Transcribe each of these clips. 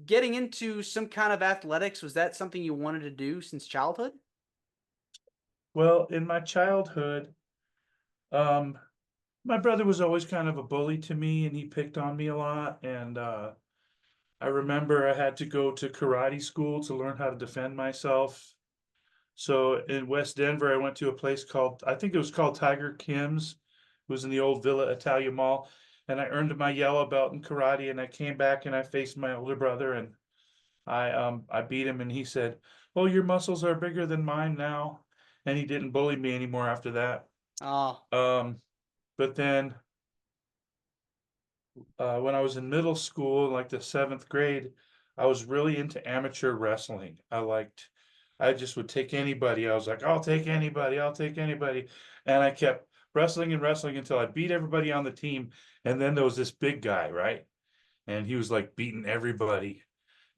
getting into some kind of athletics, was that something you wanted to do since childhood? Well, in my childhood, um, my brother was always kind of a bully to me and he picked on me a lot. And I remember I had to go to karate school to learn how to defend myself. So in West Denver, I went to a place called, I think it was called Tiger Kim's. It was in the old Villa Italia Mall. And I earned my yellow belt in karate and I came back and I faced my older brother and I beat him and he said, "Oh, your muscles are bigger than mine now." And he didn't bully me anymore after that. Oh, Um, but then when I was in middle school, like the seventh grade, I was really into amateur wrestling. I just would take anybody. I was like, I'll take anybody, I'll take anybody. And I kept wrestling and wrestling until I beat everybody on the team. And then there was this big guy, right? And he was like beating everybody.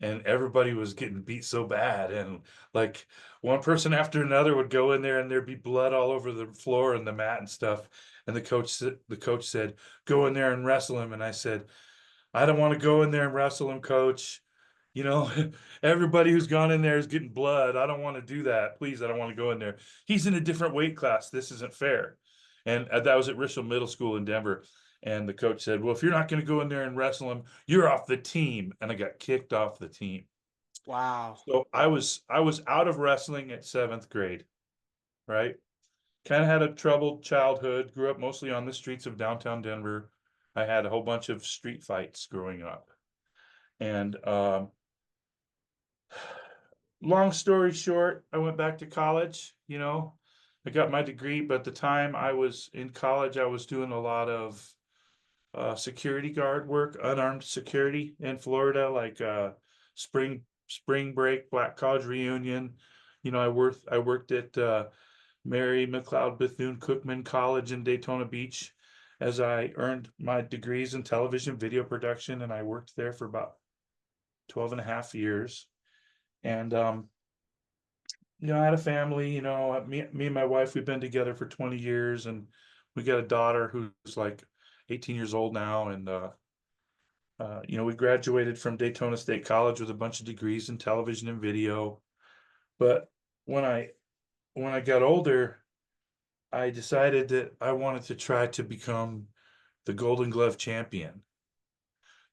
And everybody was getting beat so bad. And like one person after another would go in there and there'd be blood all over the floor and the mat and stuff. And the coach said, "Go in there and wrestle him." And I said, "I don't want to go in there and wrestle him, coach. You know, everybody who's gone in there is getting blood. I don't want to do that. Please, I don't want to go in there. He's in a different weight class. This isn't fair." And that was at Rishel Middle School in Denver. And the coach said, "Well, if you're not going to go in there and wrestle him, you're off the team." And I got kicked off the team. wow. So I was out of wrestling at seventh grade, right? Kind of had a troubled childhood, grew up mostly on the streets of downtown Denver. I had a whole bunch of street fights growing up. And long story short, I went back to college, I got my degree, but the time I was in college, I was doing a lot of security guard work, unarmed security in Florida, like spring break, Black College reunion. I worked at Mary McLeod Bethune Cookman College in Daytona Beach as I earned my degrees in television video production, and I worked there for about 12 and a half years. And I had a family, me and my wife, we've been together for 20 years and we got a daughter who's like 18 years old now. And we graduated from Daytona State College with a bunch of degrees in television and video. But when I when I got older, I decided that I wanted to try to become the Golden Glove champion.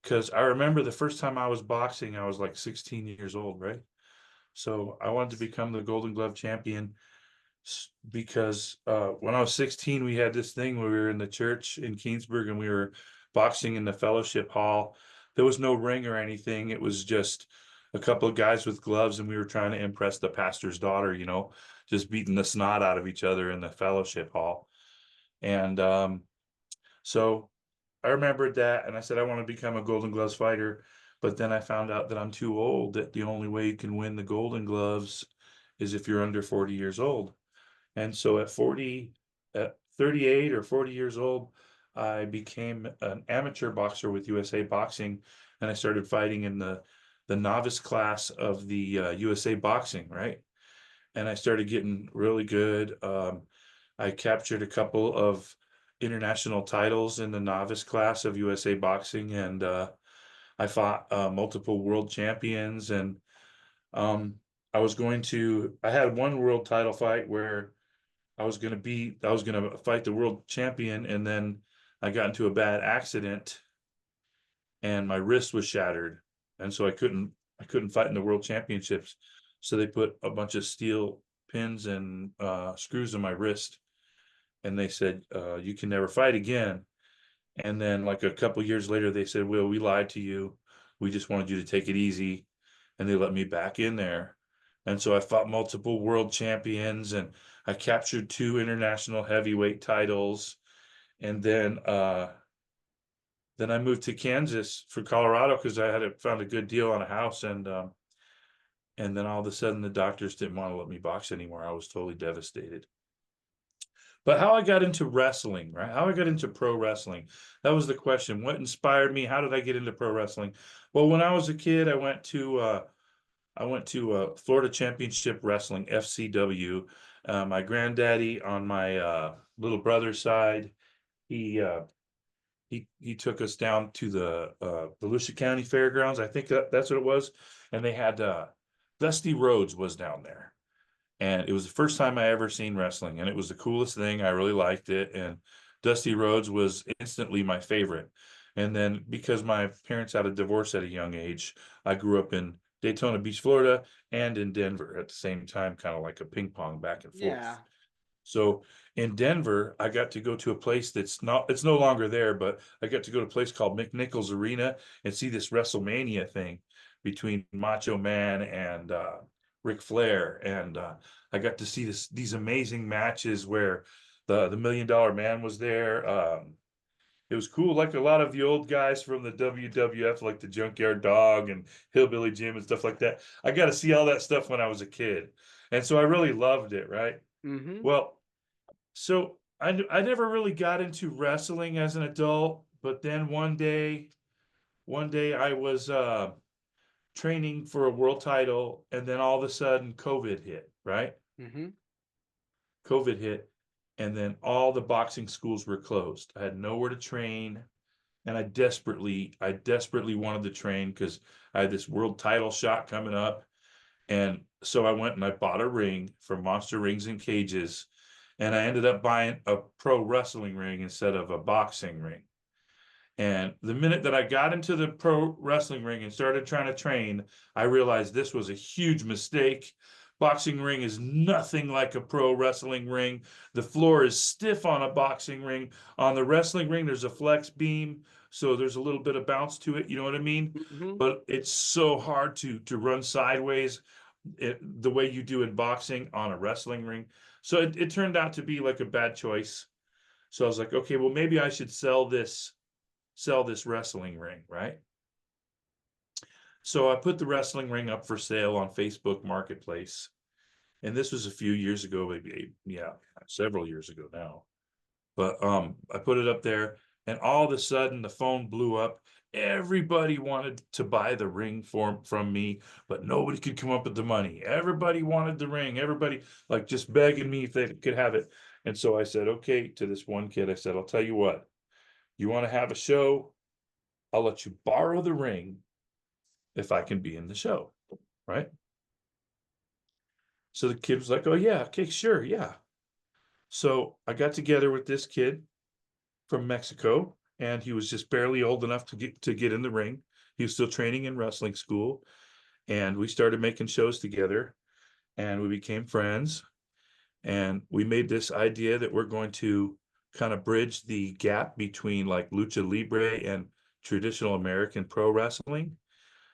Because I remember the first time I was boxing, I was like 16 years old, right? So I wanted to become the Golden Glove champion because when I was 16, we had this thing where we were in the church in Keensburg and we were boxing in the fellowship hall. There was no ring or anything. It was just a couple of guys with gloves, and we were trying to impress the pastor's daughter, just beating the snot out of each other in the fellowship hall. And so I remembered that, and I said, I want to become a Golden Gloves fighter. But then I found out that I'm too old, that the only way you can win the Golden Gloves is if you're under 40 years old. And so at 38 or 40 years old, I became an amateur boxer with USA Boxing, and I started fighting in the novice class of the USA Boxing, right? And I started getting really good. I captured a couple of international titles in the novice class of USA Boxing, and I fought multiple world champions. And um, I had one world title fight where I was gonna fight the world champion, and then I got into a bad accident and my wrist was shattered. And so I couldn't fight in the world championships. So they put a bunch of steel pins and screws in my wrist, and they said, you can never fight again. And then like a couple years later, they said, "Well, we lied to you. We just wanted you to take it easy." And they let me back in there. And so I fought multiple world champions and I captured two international heavyweight titles. And then I moved to Kansas for Colorado because I had found a good deal on a house. And then all of a sudden the doctors didn't want to let me box anymore. I was totally devastated. But how I got into wrestling, right? How I got into pro wrestling. That was the question. What inspired me? How did I get into pro wrestling? Well, when I was a kid, I went to Florida Championship Wrestling, FCW. My granddaddy on my little brother's side, he he took us down to the Volusia County Fairgrounds. I think that's what it was. And they had Dusty Rhodes was down there. And it was the first time I ever seen wrestling, and it was the coolest thing. I really liked it. And Dusty Rhodes was instantly my favorite. And then because my parents had a divorce at a young age, I grew up in Daytona Beach, Florida, and in Denver at the same time, kind of like a ping pong back and Yeah. forth. So in Denver, I got to go to a place it's no longer there, but I got to go to a place called McNichols Arena and see this WrestleMania thing between Macho Man and Ric Flair. And I got to see these amazing matches where the Million Dollar Man was there. It was cool, like a lot of the old guys from the WWF, like the Junkyard Dog and Hillbilly Jim and stuff like that. I got to see all that stuff when I was a kid. And so I really loved it, right? Mm-hmm. Well, so I never really got into wrestling as an adult, but then one day I was training for a world title, and then all of a sudden COVID hit, right? Mm-hmm. COVID hit, and then all the boxing schools were closed. I had nowhere to train, and I desperately wanted to train because I had this world title shot coming up. And so I went and I bought a ring from Monster Rings and Cages, and I ended up buying a pro wrestling ring instead of a boxing ring. And the minute that I got into the pro wrestling ring and started trying to train, I realized this was a huge mistake. Boxing ring is nothing like a pro wrestling ring. The floor is stiff on a boxing ring. On the wrestling ring, there's a flex beam, so there's a little bit of bounce to it. You know what I mean? Mm-hmm. But it's so hard to run sideways the way you do in boxing on a wrestling ring. So it turned out to be like a bad choice. So I was like, okay, well, maybe I should sell this wrestling ring, right? So I put the wrestling ring up for sale on Facebook Marketplace. And this was a few years ago, maybe, yeah, several years ago now. But I put it up there, and all of a sudden the phone blew up. Everybody wanted to buy the ring from me, but nobody could come up with the money. Everybody wanted the ring. Everybody like just begging me if they could have it. And so I said, okay, to this one kid, I said, I'll tell you what, you want to have a show? I'll let you borrow the ring if I can be in the show, right? So the kid was like, oh yeah, okay, sure, yeah. So I got together with this kid from Mexico, and he was just barely old enough to get in the ring. He was still training in wrestling school, and we started making shows together, and we became friends. And we made this idea that we're going to kind of bridge the gap between like lucha libre and traditional American pro wrestling.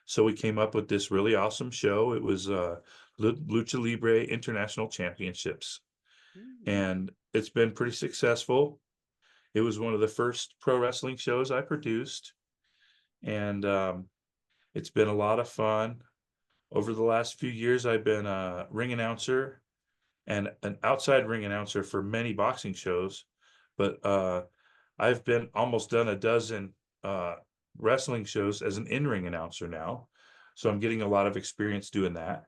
So we came up with this really awesome show. It was Lucha Libre International Championships, Mm-hmm. and it's been pretty successful. It was one of the first pro wrestling shows I produced, and it's been a lot of fun. Over the last few years, I've been a ring announcer and an outside ring announcer for many boxing shows, but I've been almost done a dozen wrestling shows as an in-ring announcer now. So I'm getting a lot of experience doing that.